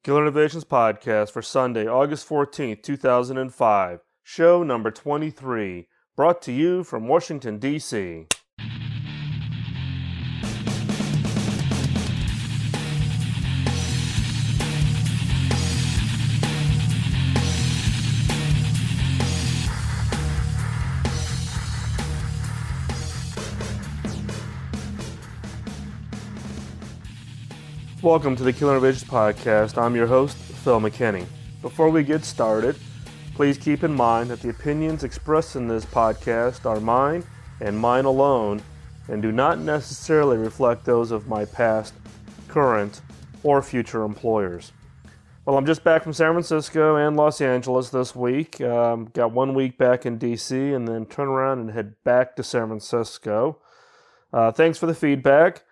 Killer Innovations Podcast for Sunday, August 14th, 2005. Show number 23. Brought to you from Washington, D.C. Welcome to the Killer Innovations Podcast. I'm your host, Phil McKinney. Before we get started, please keep in mind that the opinions expressed in this podcast are mine and mine alone and do not necessarily reflect those of my past, current, or future employers. Well, I'm just back from San Francisco and Los Angeles this week. Got 1 week back in D.C. and then turn around and head back to San Francisco. Thanks for the feedback.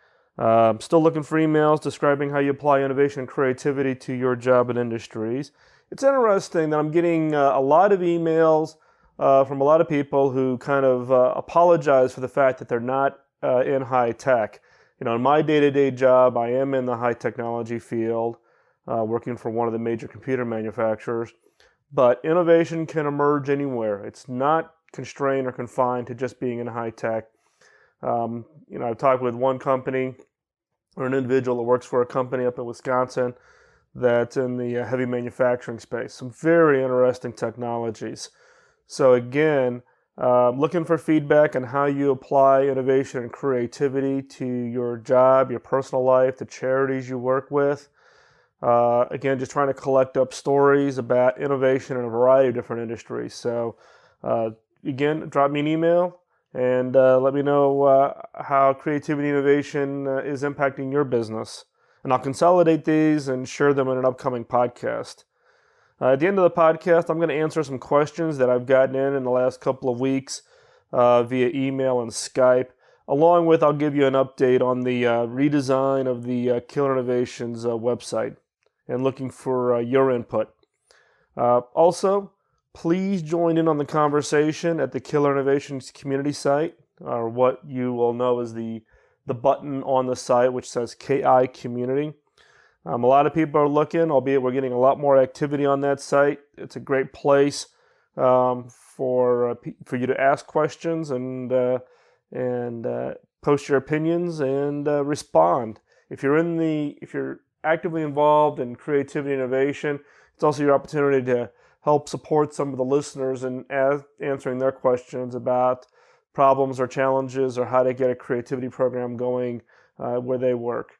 Still looking for emails describing how you apply innovation and creativity to your job and industries. It's interesting that I'm getting a lot of emails from a lot of people who kind of apologize for the fact that they're not in high tech. You know, in my day-to-day job, I am in the high technology field, working for one of the major computer manufacturers. But innovation can emerge anywhere. It's not constrained or confined to just being in high tech. I've talked with one company or an individual that works for a company up in Wisconsin that's in the heavy manufacturing space. Some very interesting technologies. So again, looking for feedback on how you apply innovation and creativity to your job, your personal life, the charities you work with. Again, just trying to collect up stories about innovation in a variety of different industries. So again, drop me an email and let me know how creativity and innovation is impacting your business. And I'll consolidate these and share them in an upcoming podcast. At the end of the podcast, I'm going to answer some questions that I've gotten in the last couple of weeks via email and Skype. Along with, I'll give you an update on the redesign of the Killer Innovations website and looking for your input. Also, please join in on the conversation at the Killer Innovations community site, or what you will know as the button on the site which says KI Community. A lot of people are looking, albeit we're getting a lot more activity on that site. It's a great place for you to ask questions and post your opinions and respond. If you're actively involved in creativity and innovation, it's also your opportunity to help support some of the listeners in answering their questions about problems or challenges or how to get a creativity program going where they work.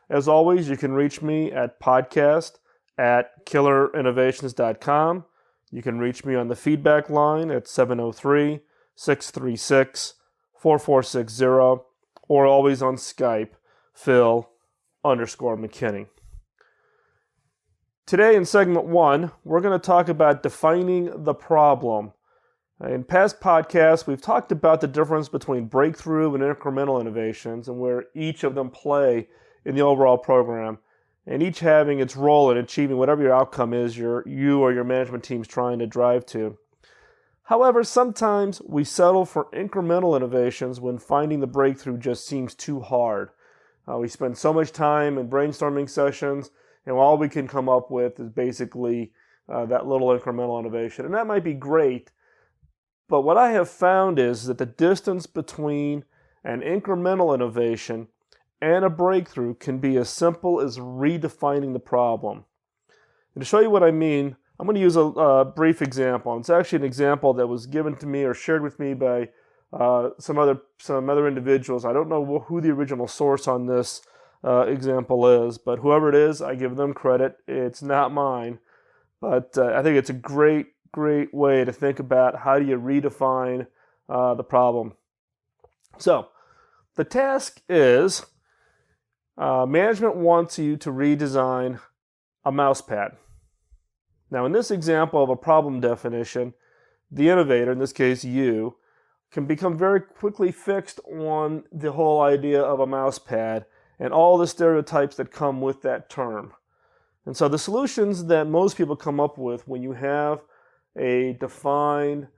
As always, you can reach me at podcast@killerinnovations.com. You can reach me on the feedback line at 703-636-4460 or always on Skype, Phil_McKinney. Today in segment 1, we're going to talk about defining the problem. In past podcasts, we've talked about the difference between breakthrough and incremental innovations and where each of them play in the overall program, and each having its role in achieving whatever your outcome is you or your management team's trying to drive to. However, sometimes we settle for incremental innovations when finding the breakthrough just seems too hard. We spend so much time in brainstorming sessions, and all we can come up with is basically that little incremental innovation. And that might be great, but what I have found is that the distance between an incremental innovation and a breakthrough can be as simple as redefining the problem. And to show you what I mean, I'm going to use a brief example. It's actually an example that was given to me or shared with me by some other individuals. I don't know who the original source on this example is, but whoever it is, I give them credit. It's not mine, but I think it's a great way to think about how do you redefine the problem. So the task is management wants you to redesign a mouse pad. Now in this example of a problem definition, the innovator, in this case you, can become very quickly fixed on the whole idea of a mouse pad and all the stereotypes that come with that term. And so the solutions that most people come up with when you have a defined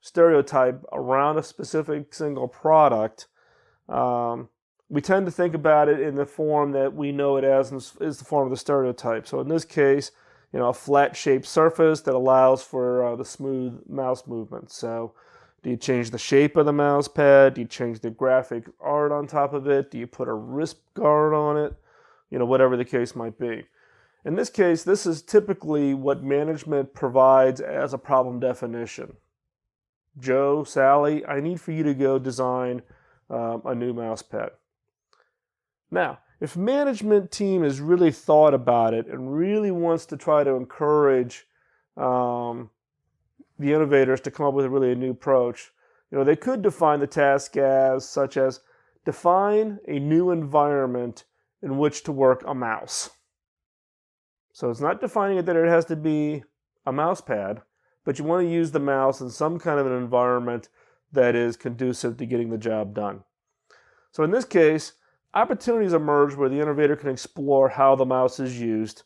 stereotype around a specific single product we tend to think about it in the form that we know it as is the form of the stereotype. So in this case, a flat-shaped surface that allows for the smooth mouse movement. So do you change the shape of the mouse pad? Do you change the graphic art on top of it? Do you put a wrist guard on it? Whatever the case might be. In this case, this is typically what management provides as a problem definition. Joe, Sally, I need for you to go design a new mouse pad. Now, if management team has really thought about it and really wants to try to encourage the innovators to come up with a new approach, they could define the task as such as define a new environment in which to work a mouse. So it's not defining it that it has to be a mouse pad, but you want to use the mouse in some kind of an environment that is conducive to getting the job done. So in this case, opportunities emerge where the innovator can explore how the mouse is used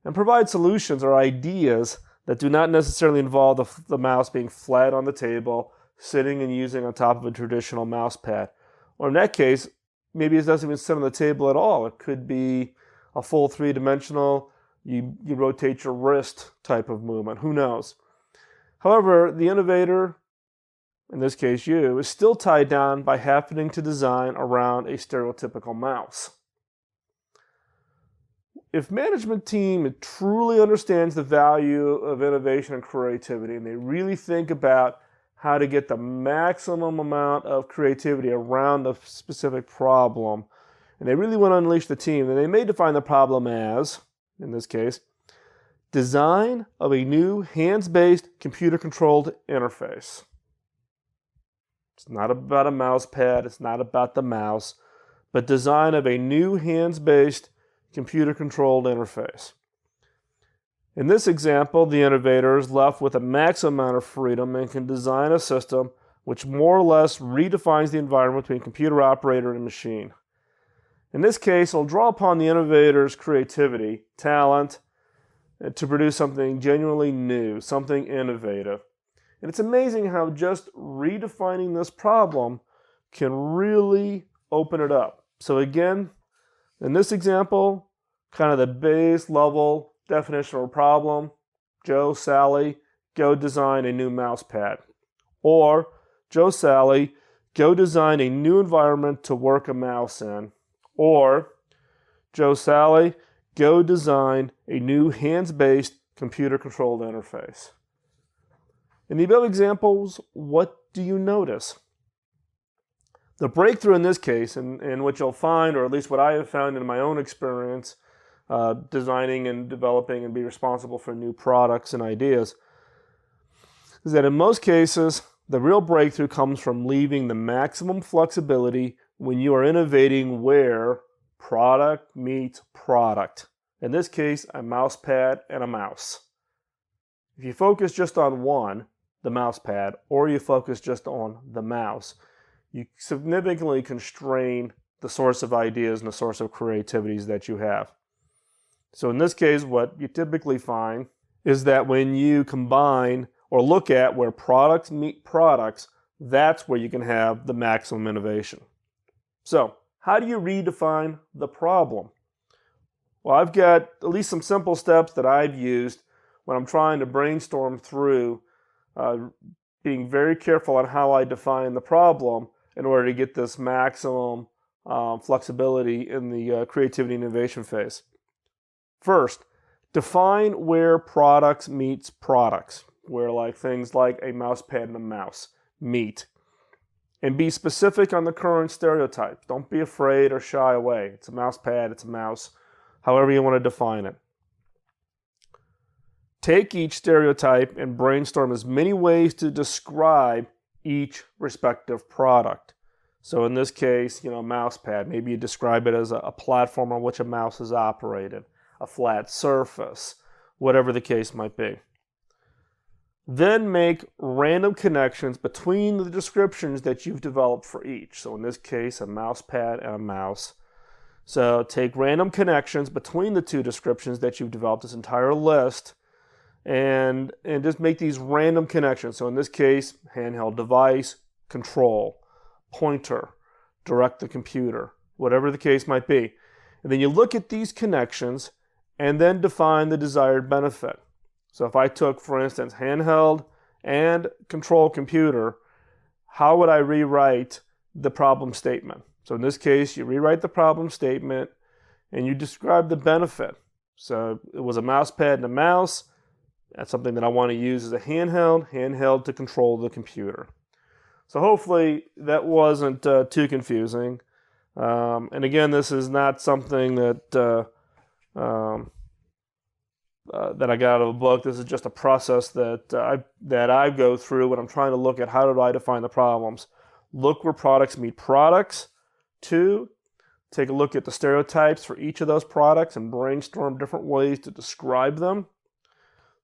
and provide solutions or ideas that do not necessarily involve the mouse being flat on the table, sitting and using on top of a traditional mouse pad. Or in that case, maybe it doesn't even sit on the table at all. It could be a full three-dimensional, you rotate your wrist type of movement. Who knows? However, the innovator, in this case you, is still tied down by happening to design around a stereotypical mouse. If management team truly understands the value of innovation and creativity, and they really think about how to get the maximum amount of creativity around a specific problem, and they really want to unleash the team, then they may define the problem as, in this case, design of a new hands-based computer-controlled interface. It's not about a mouse pad, it's not about the mouse, but design of a new hands-based computer-controlled interface. In this example, the innovator is left with a maximum amount of freedom and can design a system which more or less redefines the environment between computer operator and machine. In this case, it'll draw upon the innovator's creativity, talent, to produce something genuinely new, something innovative. And it's amazing how just redefining this problem can really open it up. So again, in this example, kind of the base level definition of a problem, Joe, Sally, go design a new mouse pad. Or, Joe, Sally, go design a new environment to work a mouse in. Or, Joe, Sally, go design a new hands-based computer-controlled interface. In the above examples, what do you notice? The breakthrough in this case, and what you'll find, or at least what I have found in my own experience, designing and developing and be responsible for new products and ideas, is that in most cases, the real breakthrough comes from leaving the maximum flexibility when you are innovating where product meets product. In this case, a mouse pad and a mouse. If you focus just on one, the mouse pad, or you focus just on the mouse, you significantly constrain the source of ideas and the source of creativities that you have. So in this case, what you typically find is that when you combine or look at where products meet products, that's where you can have the maximum innovation. So how do you redefine the problem? Well, I've got at least some simple steps that I've used when I'm trying to brainstorm through being very careful on how I define the problem in order to get this maximum flexibility in the creativity and innovation phase. First, define where products meets products, where things like a mouse pad and a mouse meet. And be specific on the current stereotype. Don't be afraid or shy away. It's a mouse pad, it's a mouse, however you want to define it. Take each stereotype and brainstorm as many ways to describe each respective product. So in this case, mouse pad, maybe you describe it as a platform on which a mouse is operated, a flat surface, whatever the case might be. Then make random connections between the descriptions that you've developed for each. So in this case, a mouse pad and a mouse. So take random connections between the two descriptions that you've developed, this entire list, and just make these random connections. So in this case, handheld device, control, pointer, direct the computer, whatever the case might be. And then you look at these connections and then define the desired benefit. So if I took, for instance, handheld and control computer, how would I rewrite the problem statement? So in this case, you rewrite the problem statement and you describe the benefit. So it was a mouse pad and a mouse. That's something that I want to use as a handheld to control the computer. So hopefully that wasn't too confusing. And again, this is not something that that I got out of a book. This is just a process that I go through when I'm trying to look at how do I define the problems. Look where products meet products. 2, take a look at the stereotypes for each of those products and brainstorm different ways to describe them.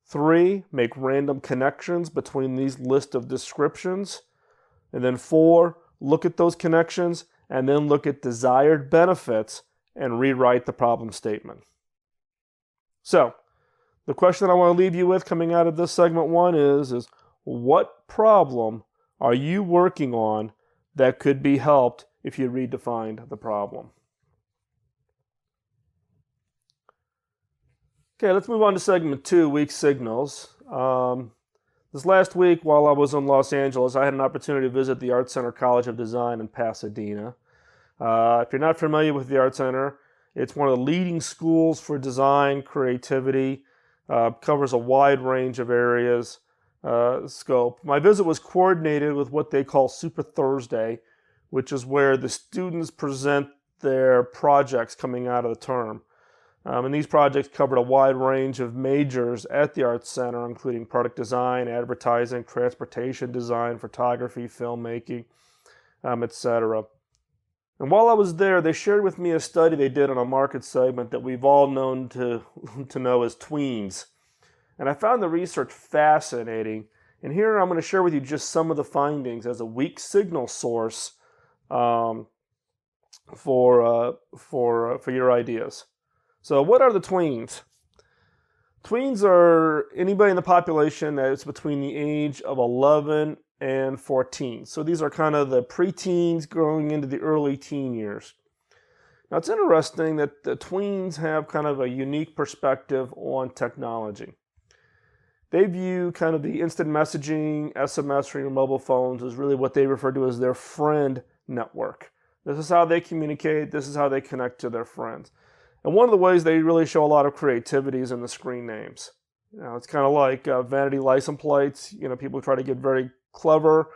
3, make random connections between these list of descriptions. And then 4, look at those connections and then look at desired benefits and rewrite the problem statement. So, the question I want to leave you with coming out of this segment 1 is what problem are you working on that could be helped if you redefined the problem? Okay, let's move on to segment 2, weak signals. This last week, while I was in Los Angeles, I had an opportunity to visit the Art Center College of Design in Pasadena. If you're not familiar with the Art Center, it's one of the leading schools for design, creativity, covers a wide range of areas, scope. My visit was coordinated with what they call Super Thursday, which is where the students present their projects coming out of the term. And these projects covered a wide range of majors at the Arts Center, including product design, advertising, transportation design, photography, filmmaking, etc. And while I was there, they shared with me a study they did on a market segment that we've all known to know as tweens. And I found the research fascinating. And here I'm going to share with you just some of the findings as a weak signal source for your ideas. So what are the tweens? Tweens are anybody in the population that's between the age of 11 and 14. So these are kind of the preteens growing into the early teen years. Now it's interesting that the tweens have kind of a unique perspective on technology. They view kind of the instant messaging, SMS from your mobile phones as really what they refer to as their friend network. This is how they communicate. This is how they connect to their friends. And one of the ways they really show a lot of creativity is in the screen names. You know, it's kind of like vanity license plates. You know, people try to get very clever.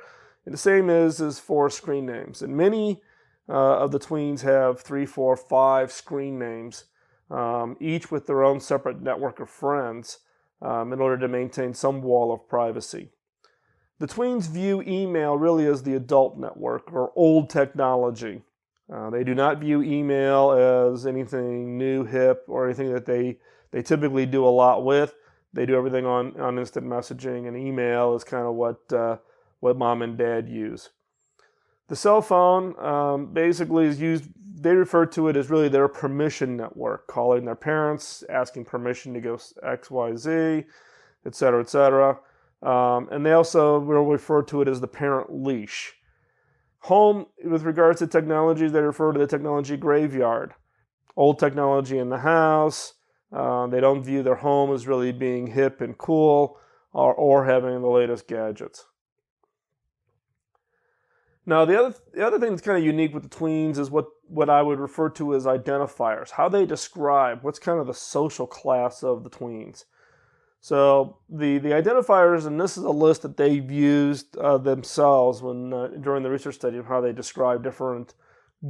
And the same is for screen names. And many of the tweens have 3, 4, 5 screen names, each with their own separate network of friends in order to maintain some wall of privacy. The tweens view email really as the adult network or old technology. They do not view email as anything new, hip, or anything that they typically do a lot with. They do everything on instant messaging, and email is kind of what mom and dad use. The cell phone basically is used, they refer to it as really their permission network, calling their parents, asking permission to go X, Y, Z, etc., etc. And they also will refer to it as the parent leash. Home, with regards to technology, they refer to the technology graveyard. Old technology in the house. They don't view their home as really being hip and cool or having the latest gadgets. Now, the other thing that's kind of unique with the tweens is what I would refer to as identifiers, how they describe what's kind of the social class of the tweens. So the identifiers, and this is a list that they've used themselves when during the research study of how they describe different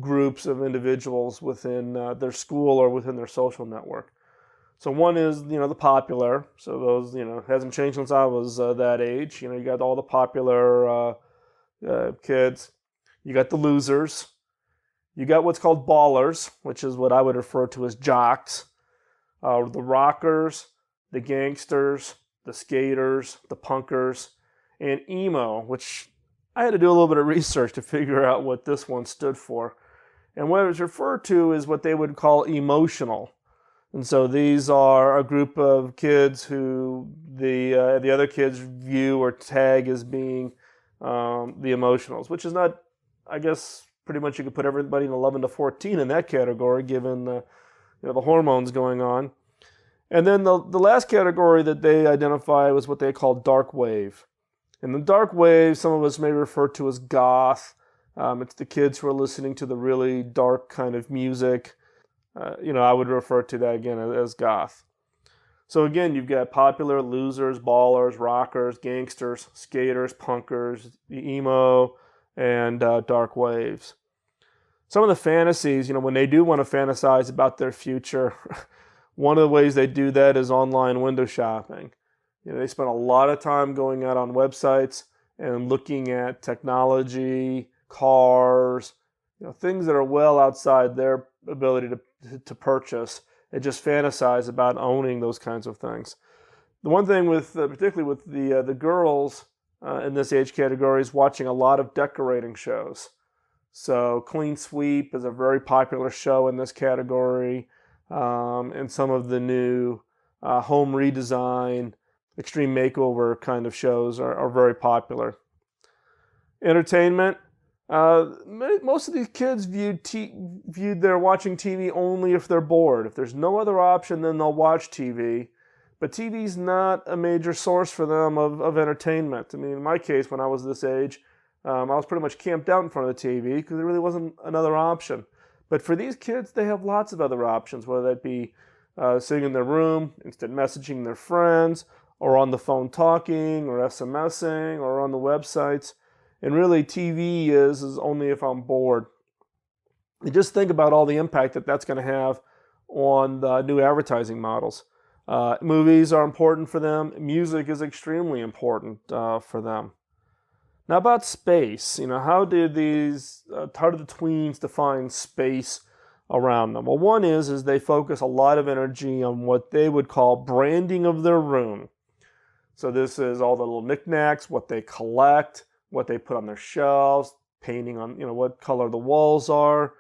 groups of individuals within their school or within their social network. So one is, the popular. So those, hasn't changed since I was that age. You got all the popular kids. You got the losers. You got what's called ballers, which is what I would refer to as jocks. The rockers, the gangsters, the skaters, the punkers, and emo, which I had to do a little bit of research to figure out what this one stood for. And what it was referred to is what they would call emotional. And so these are a group of kids who the other kids view or tag as being the emotionals, which is not, I guess, pretty much you could put everybody in 11 to 14 in that category, given the hormones going on. And then the last category that they identified was what they call dark wave. And the dark wave, some of us may refer to as goth. It's the kids who are listening to the really dark kind of music. I would refer to that again as goth. So again, you've got popular, losers, ballers, rockers, gangsters, skaters, punkers, emo, and dark waves. Some of the fantasies, when they do want to fantasize about their future, one of the ways they do that is online window shopping. They spend a lot of time going out on websites and looking at technology, cars, things that are well outside their ability to purchase, and just fantasize about owning those kinds of things. The one thing particularly with the girls in this age category is watching a lot of decorating shows. So Clean Sweep is a very popular show in this category, and some of the new home redesign, extreme makeover kind of shows are very popular. Entertainment. Most of these kids viewed their watching TV only if they're bored. If there's no other option, then they'll watch TV. But TV's not a major source for them of entertainment. I mean, in my case, when I was this age, I was pretty much camped out in front of the TV because there really wasn't another option. But for these kids, they have lots of other options, whether that be sitting in their room, instant messaging their friends, or on the phone talking, or SMSing, or on the websites. And really, TV is only if I'm bored. And just think about all the impact that's going to have on the new advertising models. Movies are important for them. Music is extremely important for them. Now about space, how do the tweens define space around them? Well, one is they focus a lot of energy on what they would call branding of their room. So this is all the little knickknacks, what they collect, what they put on their shelves, painting on, what color the walls are.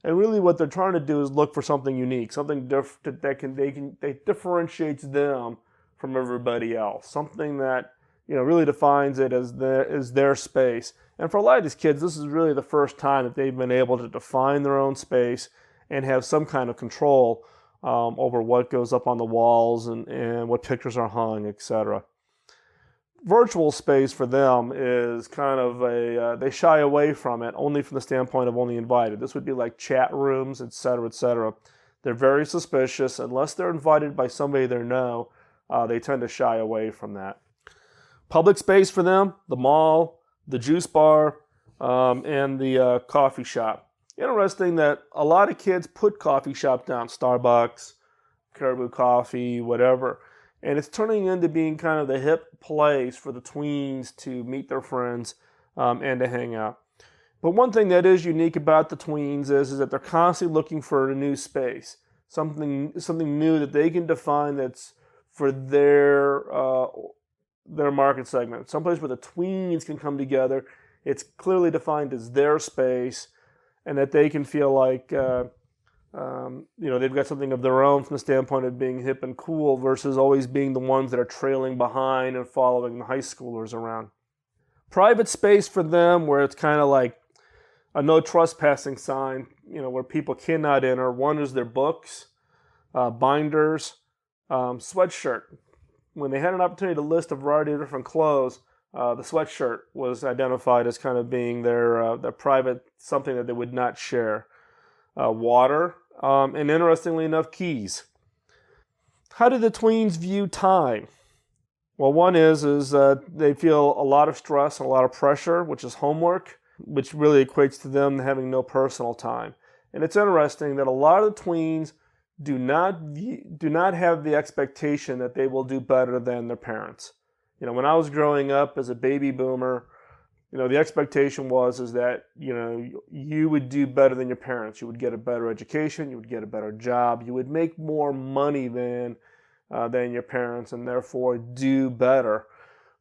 And really what they're trying to do is look for something unique, something different that differentiates them from everybody else, something that really defines it as their space. And for a lot of these kids, this is really the first time that they've been able to define their own space and have some kind of control over what goes up on the walls and what pictures are hung, etc. Virtual space for them is kind of they shy away from it only from the standpoint of only invited. This would be like chat rooms, etc., etc. They're very suspicious. Unless they're invited by somebody they know, they tend to shy away from that. Public space for them, the mall, the juice bar, and the coffee shop. Interesting that a lot of kids put coffee shop down, Starbucks, Caribou Coffee, whatever. And it's turning into being kind of the hip place for the tweens to meet their friends and to hang out. But one thing that is unique about the tweens is that they're constantly looking for a new space, something new that they can define that's for their market segment, someplace where the tweens can come together. It's clearly defined as their space, and that they can feel like they've got something of their own from the standpoint of being hip and cool versus always being the ones that are trailing behind and following the high schoolers around. Private space for them, where it's kind of like a no trespassing sign, where people cannot enter. One is their books, binders, sweatshirt. When they had an opportunity to list a variety of different clothes, the sweatshirt was identified as kind of being their private, something that they would not share. Water, and interestingly enough, keys. How do the tweens view time? Well, one is they feel a lot of stress and a lot of pressure, which is homework, which really equates to them having no personal time. And it's interesting that a lot of the tweens do not have the expectation that they will do better than their parents. When I was growing up as a baby boomer, the expectation was that you would do better than your parents. You would get a better education. You would get a better job. You would make more money than your parents, and therefore do better.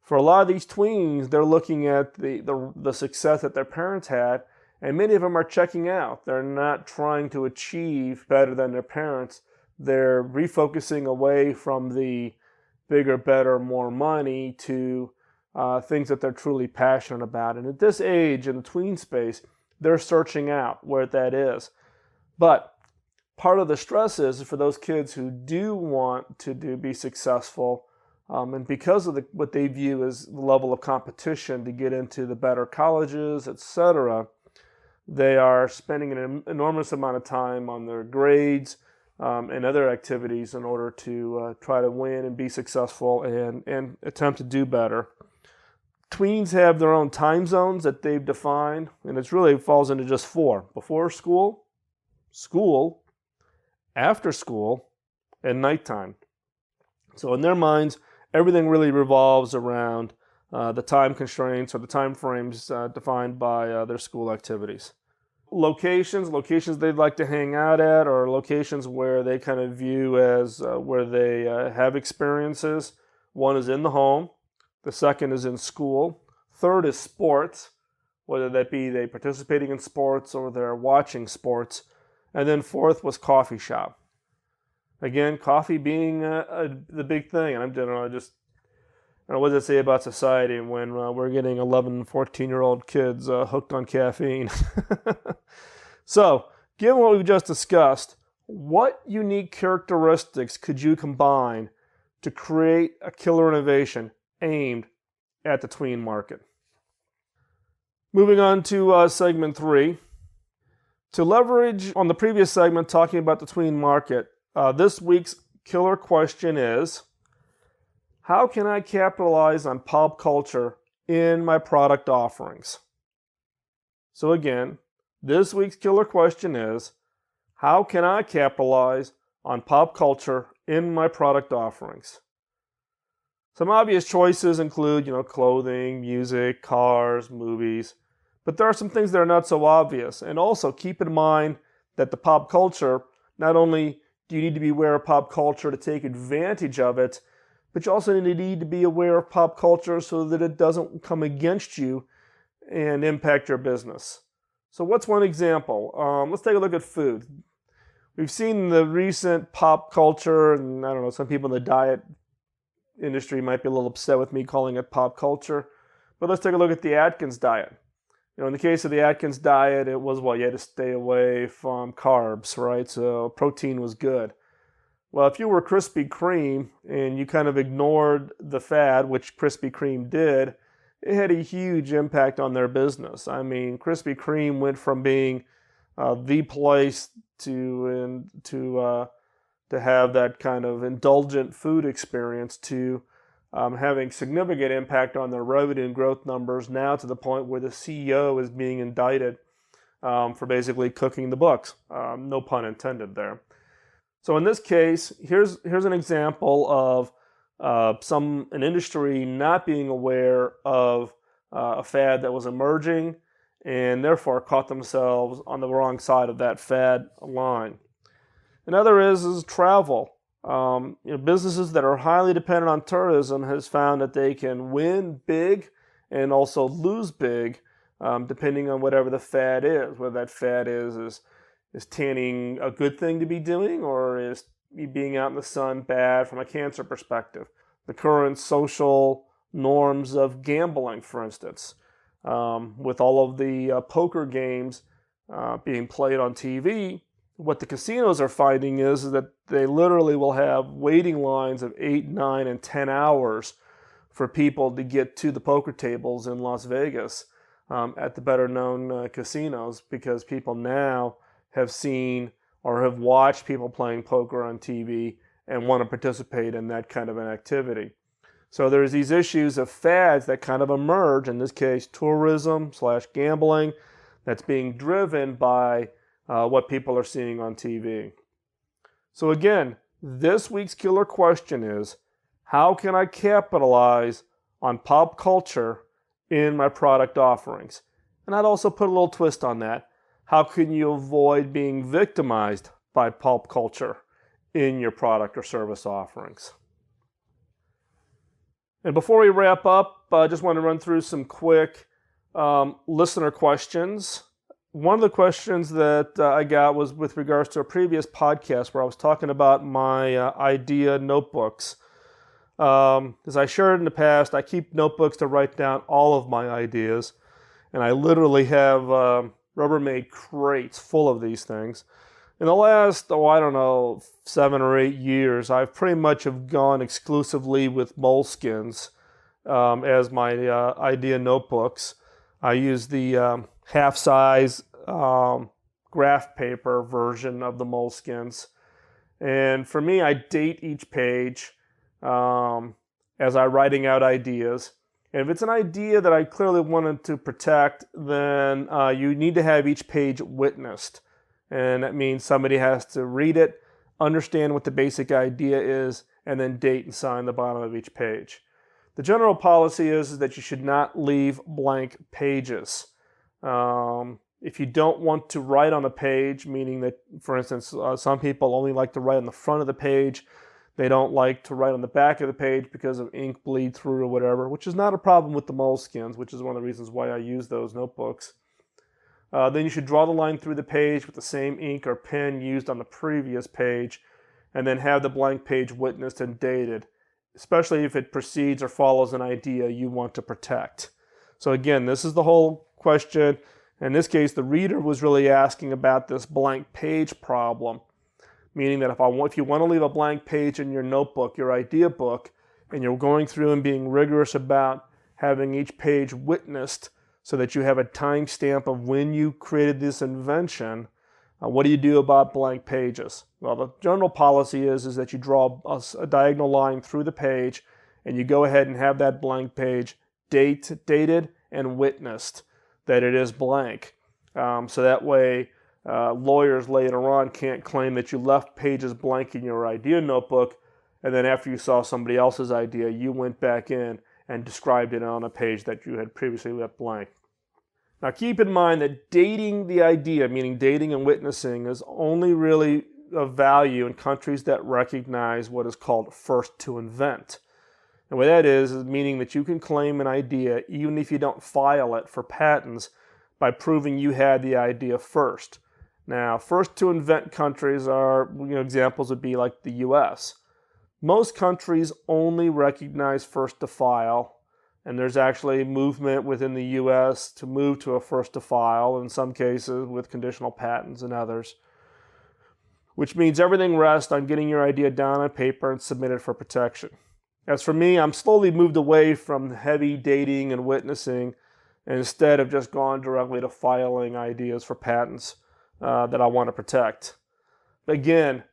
For a lot of these tweens, they're looking at the success that their parents had, and many of them are checking out. They're not trying to achieve better than their parents. They're refocusing away from the bigger, better, more money to things that they're truly passionate about. And at this age, in the tween space, they're searching out where that is. But part of the stress is for those kids who do want to be successful, and because of what they view as the level of competition to get into the better colleges, etc., they are spending an enormous amount of time on their grades and other activities in order to try to win and be successful and attempt to do better. Tweens have their own time zones that they've defined, and it really falls into just four: before school, school, after school, and nighttime. So in their minds, everything really revolves around the time constraints or the time frames defined by their school activities. Locations they'd like to hang out at, or locations where they kind of view as where they have experiences. One is in the home. The second is in school. Third is sports, whether that be they participating in sports or they're watching sports. And then fourth was coffee shop. Again, coffee being the big thing. And I don't know, what does it say about society when we're getting 11, 14-year-old kids hooked on caffeine? So, given what we've just discussed, what unique characteristics could you combine to create a killer innovation aimed at the tween market? Moving on to segment 3. To leverage on the previous segment talking about the tween market, this week's killer question is, how can I capitalize on pop culture in my product offerings? So again, this week's killer question is, how can I capitalize on pop culture in my product offerings? Some obvious choices include, clothing, music, cars, movies, but there are some things that are not so obvious. And also keep in mind that the pop culture, not only do you need to be aware of pop culture to take advantage of it, but you also need to be aware of pop culture so that it doesn't come against you and impact your business. So what's one example? Let's take a look at food. We've seen the recent pop culture, and I don't know, some people in the diet industry might be a little upset with me calling it pop culture, but let's take a look at the Atkins diet. In the case of the Atkins diet, it was, you had to stay away from carbs, right? So protein was good. Well, if you were Krispy Kreme and you kind of ignored the fad, which Krispy Kreme did, it had a huge impact on their business. I mean, Krispy Kreme went from being the place to have that kind of indulgent food experience to having significant impact on their revenue and growth numbers, now to the point where the CEO is being indicted for basically cooking the books. No pun intended there. So in this case, here's an example of an industry not being aware of a fad that was emerging and therefore caught themselves on the wrong side of that fad line. Another is travel. Businesses that are highly dependent on tourism has found that they can win big and also lose big depending on whatever the fad is, whether that fad is tanning a good thing to be doing, or is being out in the sun bad from a cancer perspective? The current social norms of gambling, for instance, with all of the poker games being played on TV, what the casinos are finding is that they literally will have waiting lines of 8, 9, and 10 hours for people to get to the poker tables in Las Vegas at the better-known casinos, because people now have seen or have watched people playing poker on TV and want to participate in that kind of an activity. So there's these issues of fads that kind of emerge, in this case tourism/gambling, that's being driven by what people are seeing on TV. So again, this week's killer question is, how can I capitalize on pop culture in my product offerings? And I'd also put a little twist on that. How can you avoid being victimized by pop culture in your product or service offerings? And before we wrap up, I just want to run through some quick listener questions. One of the questions that I got was with regards to a previous podcast where I was talking about my idea notebooks. As I shared in the past, I keep notebooks to write down all of my ideas. And I literally have Rubbermaid crates full of these things. In the last, 7 or 8 years, I've pretty much have gone exclusively with moleskins as my idea notebooks. I use the half-size graph paper version of the moleskins. And for me, I date each page as I'm writing out ideas. And if it's an idea that I clearly wanted to protect, then you need to have each page witnessed. And that means somebody has to read it, understand what the basic idea is, and then date and sign the bottom of each page. The general policy is that you should not leave blank pages. If you don't want to write on a page, meaning that, for instance, some people only like to write on the front of the page, they don't like to write on the back of the page because of ink bleed through or whatever, which is not a problem with the moleskins, which is one of the reasons why I use those notebooks. Then you should draw the line through the page with the same ink or pen used on the previous page, and then have the blank page witnessed and dated, especially if it precedes or follows an idea you want to protect. So again, this is the whole question. In this case, the reader was really asking about this blank page problem, meaning that if you want to leave a blank page in your notebook, your idea book, and you're going through and being rigorous about having each page witnessed so that you have a timestamp of when you created this invention, what do you do about blank pages? Well, the general policy is that you draw a diagonal line through the page, and you go ahead and have that blank page dated and witnessed that it is blank. So that way, lawyers later on can't claim that you left pages blank in your idea notebook, and then after you saw somebody else's idea, you went back in and described it on a page that you had previously left blank. Now keep in mind that dating the idea, meaning dating and witnessing, is only really of value in countries that recognize what is called first to invent. And what that is meaning that you can claim an idea even if you don't file it for patents by proving you had the idea first. Now, first to invent countries are, examples would be like the US. Most countries only recognize first to file, and there's actually movement within the US to move to a first to file, in some cases with conditional patents and others, which means everything rests on getting your idea down on paper and submitted for protection. As for me, I'm slowly moved away from heavy dating and witnessing, and instead have just gone directly to filing ideas for patents that I want to protect. Again,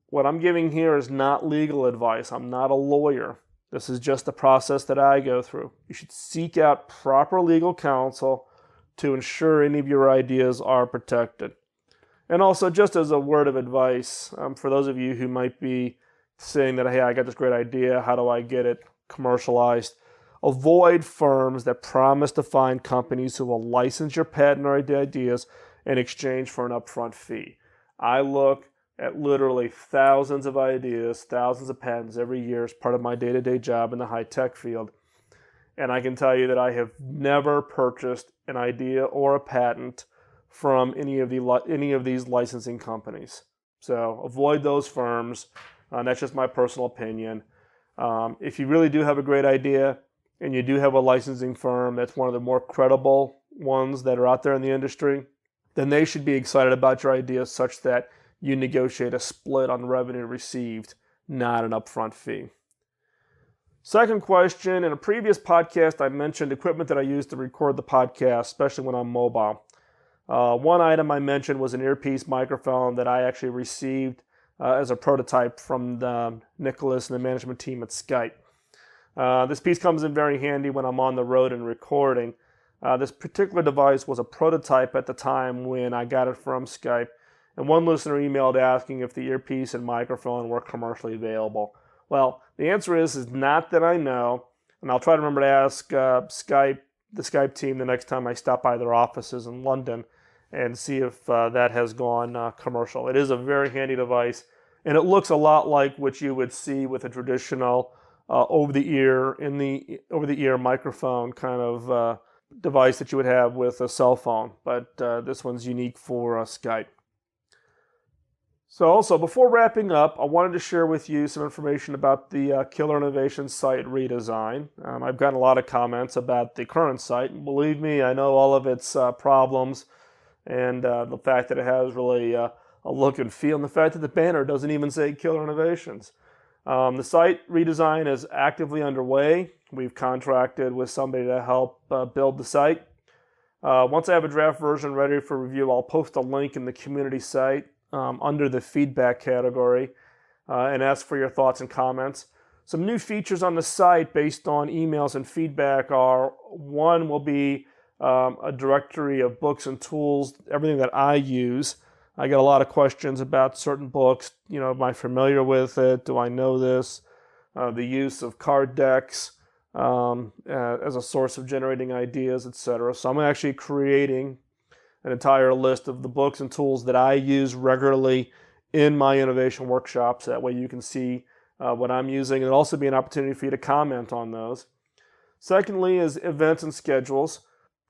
what I'm giving here is not legal advice. I'm not a lawyer. This is just the process that I go through. You should seek out proper legal counsel to ensure any of your ideas are protected. And also, just as a word of advice, for those of you who might be saying that, hey, I got this great idea, how do I get it commercialized? Avoid firms that promise to find companies who will license your patent or ideas in exchange for an upfront fee. I look at literally thousands of ideas, thousands of patents every year as part of my day-to-day job in the high-tech field. And I can tell you that I have never purchased an idea or a patent from any of these licensing companies. So avoid those firms. That's just my personal opinion. If you really do have a great idea and you do have a licensing firm that's one of the more credible ones that are out there in the industry, then they should be excited about your idea such that you negotiate a split on revenue received, not an upfront fee. Second question, in a previous podcast, I mentioned equipment that I use to record the podcast, especially when I'm mobile. One item I mentioned was an earpiece microphone that I actually received as a prototype from Nicholas and the management team at Skype. This piece comes in very handy when I'm on the road and recording. This particular device was a prototype at the time when I got it from Skype, and one listener emailed asking if the earpiece and microphone were commercially available. Well, the answer is not that I know, and I'll try to remember to ask the Skype team the next time I stop by their offices in London and see if that has gone commercial. It is a very handy device, and it looks a lot like what you would see with a traditional over-the-ear microphone kind of device that you would have with a cell phone, but this one's unique for Skype. So also, before wrapping up, I wanted to share with you some information about the Killer Innovation site redesign. I've gotten a lot of comments about the current site, and believe me, I know all of its problems. and the fact that it has really a look and feel, and the fact that the banner doesn't even say Killer Innovations. The site redesign is actively underway. We've contracted with somebody to help build the site. Once I have a draft version ready for review, I'll post a link in the community site under the feedback category and ask for your thoughts and comments. Some new features on the site based on emails and feedback are, one will be a directory of books and tools, everything that I use. I get a lot of questions about certain books. Am I familiar with it? Do I know this? The use of card decks as a source of generating ideas, etc. So I'm actually creating an entire list of the books and tools that I use regularly in my innovation workshops. That way you can see what I'm using, and it'll also be an opportunity for you to comment on those. Secondly is events and schedules.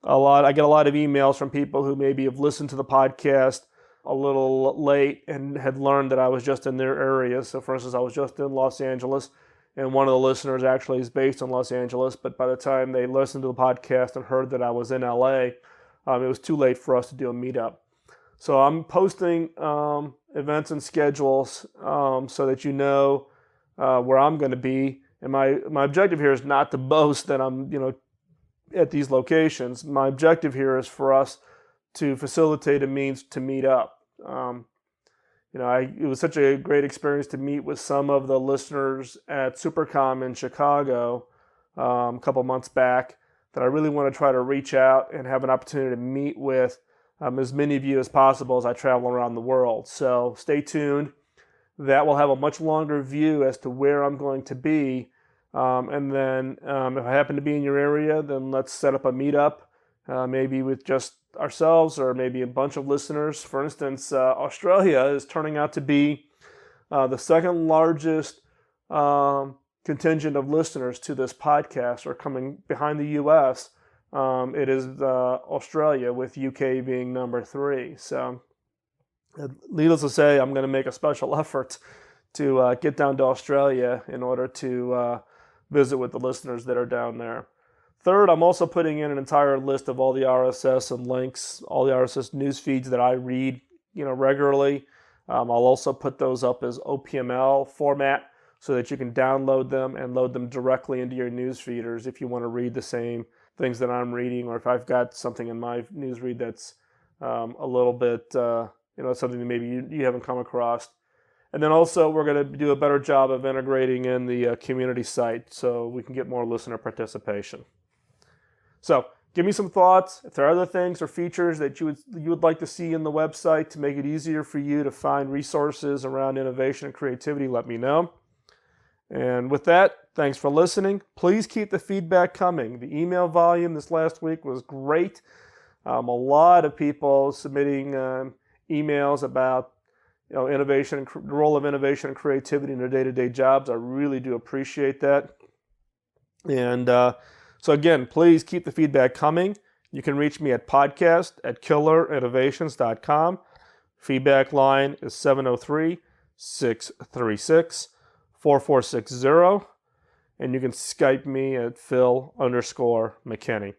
I get a lot of emails from people who maybe have listened to the podcast a little late and had learned that I was just in their area. So for instance, I was just in Los Angeles, and one of the listeners actually is based in Los Angeles, but by the time they listened to the podcast and heard that I was in LA, it was too late for us to do a meetup. So I'm posting events and schedules so that you know where I'm going to be. And my objective here is not to boast that I'm at these locations. My objective here is for us to facilitate a means to meet up. It was such a great experience to meet with some of the listeners at SuperCom in Chicago a couple months back that I really want to try to reach out and have an opportunity to meet with as many of you as possible as I travel around the world. So stay tuned. That will have a much longer view as to where I'm going to be. And then if I happen to be in your area, then let's set up a meetup, maybe with just ourselves or maybe a bunch of listeners. For instance, Australia is turning out to be the second largest contingent of listeners to this podcast, or coming behind the U.S. It is Australia, with UK being number 3. So needless to say, I'm going to make a special effort to get down to Australia in order to visit with the listeners that are down there. Third, I'm also putting in an entire list of all the RSS and links, all the RSS news feeds that I read, regularly. I'll also put those up as OPML format so that you can download them and load them directly into your news feeders if you want to read the same things that I'm reading, or if I've got something in my newsread that's a little bit, something that maybe you haven't come across. And then also we're going to do a better job of integrating in the community site so we can get more listener participation. So give me some thoughts. If there are other things or features that you would like to see in the website to make it easier for you to find resources around innovation and creativity, let me know. And with that, thanks for listening. Please keep the feedback coming. The email volume this last week was great. A lot of people submitting emails about innovation, the role of innovation and creativity in their day-to-day jobs. I really do appreciate that. And so again, please keep the feedback coming. You can reach me at podcast@killerinnovations.com. Feedback line is 703-636-4460. And you can Skype me at Phil_McKinney.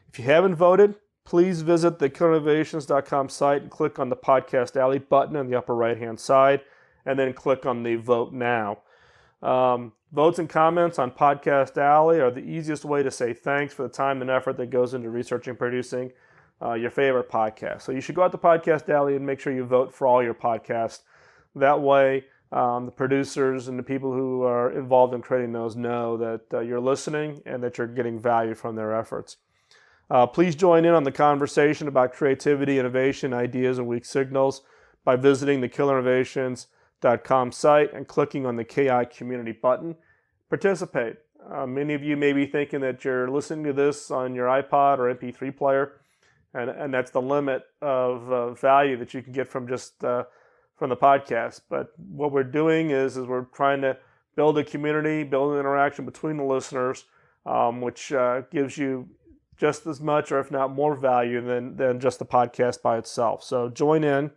If you haven't voted, please visit the killerinnovations.com site and click on the Podcast Alley button on the upper right-hand side, and then click on the Vote Now. Votes and comments on Podcast Alley are the easiest way to say thanks for the time and effort that goes into researching and producing your favorite podcast. So you should go out to Podcast Alley and make sure you vote for all your podcasts. That way, the producers and the people who are involved in creating those know that you're listening and that you're getting value from their efforts. Please join in on the conversation about creativity, innovation, ideas, and weak signals by visiting the killerinnovations.com site and clicking on the KI community button. Participate. Many of you may be thinking that you're listening to this on your iPod or MP3 player, and that's the limit of value that you can get from just from the podcast. But what we're doing is we're trying to build a community, build an interaction between the listeners, which gives you just as much, or if not more value than just the podcast by itself. So join in.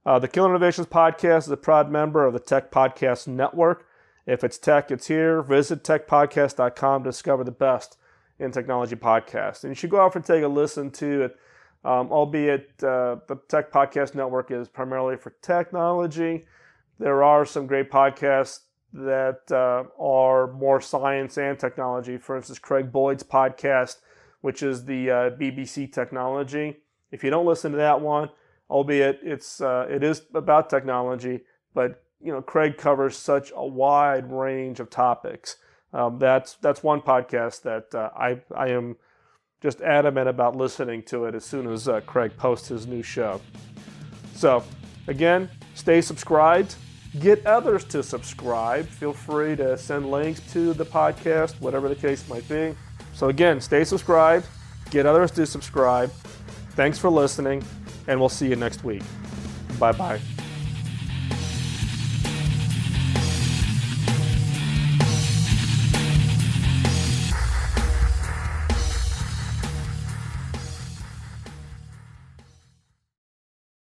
The Killer Innovations Podcast is a proud member of the Tech Podcast Network. If it's tech, it's here. Visit techpodcast.com to discover the best in technology podcasts. And you should go out and take a listen to it. albeit the Tech Podcast Network is primarily for technology. There are some great podcasts that are more science and technology. For instance, Craig Boyd's podcast, which is the BBC Technology. If you don't listen to that one, albeit it is about technology, but Craig covers such a wide range of topics. That's one podcast that I am just adamant about listening to it as soon as Craig posts his new show. So again, stay subscribed. Get others to subscribe. Feel free to send links to the podcast, whatever the case might be. So again, stay subscribed. Get others to subscribe. Thanks for listening, and we'll see you next week. Bye-bye.